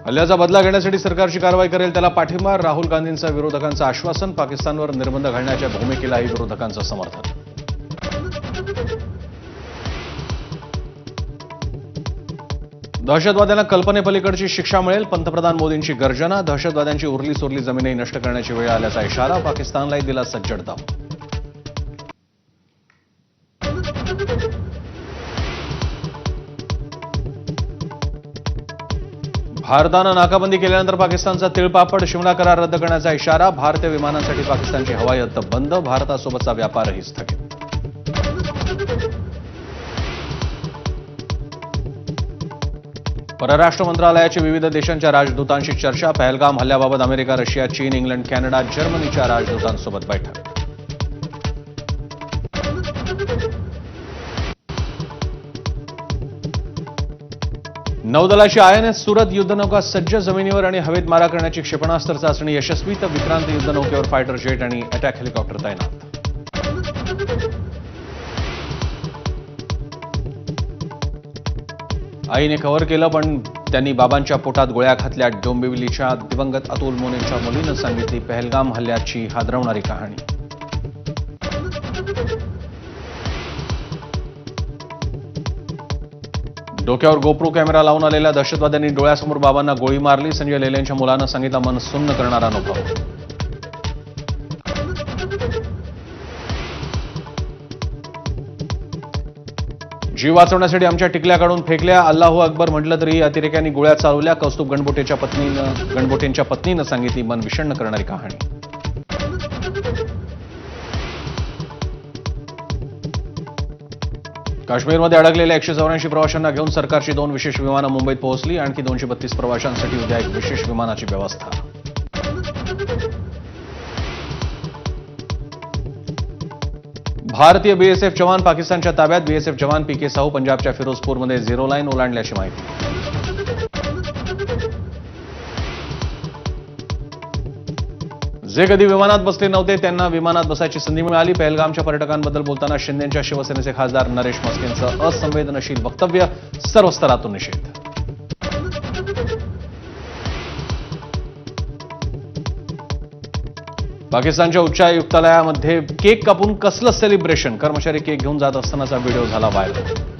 हल्ल्याचा बदला घेण्यासाठी सरकारची कारवाई करेल त्याला पाठिंबा. राहुल गांधींचा विरोधकांचं आश्वासन. पाकिस्तानवर निर्बंध घालण्याच्या भूमिकेलाही विरोधकांचं समर्थन. दहशतवाद्यांना कल्पनेपलीकडची शिक्षा मिळेल. पंतप्रधान मोदींची गर्जना. दहशतवाद्यांची उरली सोरली जमीनही नष्ट करण्याची वेळ आल्याचा इशारा. पाकिस्तानलाही दिला सज्जड दम. भारतानं नाकाबंदी केल्यानंतर पाकिस्तानचा तिळपापड. शिमला करार रद्द करण्याचा इशारा. भारतीय विमानांसाठी पाकिस्तानची हवाई हद्द बंद. भारतासोबतचा व्यापारही स्थगित. परराष्ट्र मंत्रालयाची विविध देशांच्या राजदूतांशी चर्चा. पहलगाम हल्ल्याबाबत अमेरिका, रशिया, चीन, इंग्लंड, कॅनडा, जर्मनीच्या राजदूतांसोबत बैठक. नौदलाची आयएनएस सुरत युद्धनौका सज्ज. जमिनीवर आणि हवेत मारा करण्याची क्षेपणास्त्र चाचणी यशस्वी. तर विक्रांत युद्धनौकेवर फायटर जेट आणि अटॅक हेलिकॉप्टर तैनात. आईने कव्हर केलं पण त्यांनी बाबांच्या पोटात गोळ्या घातल्या. डोंबिवलीच्या दिवंगत अतुल मोनेच्या मुलीनं सांगितली पहलगाम हल्ल्याची हादरवणारी कहाणी. डोक्यावर गोप्रो कॅमेरा लावून आलेल्या दहशतवाद्यांनी डोळ्यासमोर बाबांना गोळी मारली. संजय लेलेंच्या मुलानं सांगितला मन सुन्न करणारा अनुभव. जीव वाचवण्यासाठी आमच्या टिकल्या काढून फेकल्या. अल्लाहू अकबर म्हटलं तरी अतिरेक्यांनी गोळ्या चालवल्या. कौस्तुभ गणबोटेंच्या पत्नीनं सांगितली मन विषण्ण करणारी कहाणी. काश्मीरमध्ये अडकलेल्या 184 प्रवाशांना घेऊन सरकारची 2 विशेष विमानं मुंबईत पोहोचली. आणखी 232 प्रवाशांसाठी उद्या एक विशेष विमानाची व्यवस्था. भारतीय बीएसएफ जवान पाकिस्तानच्या ताब्यात. बीएसएफ जवान पीके साहू पंजाबच्या फिरोजपूरमध्ये झिरो लाईन ओलांडल्याची माहिती. जे कधी विमानात बसले नव्हते त्यांना विमानात बसायची संधी मिळाली. पहलगामच्या पर्यटकांबद्दल बोलताना शिंदेच्या शिवसेनेचे खासदार नरेश म्हस्केंचं असंवेदनशील वक्तव्य. सर्व स्तरातून निषेध. पाकिस्तानच्या उच्चायुक्तालयामध्ये केक कापून कसलं सेलिब्रेशन. कर्मचारी केक घेऊन जात असतानाचा व्हिडिओ झाला व्हायरल.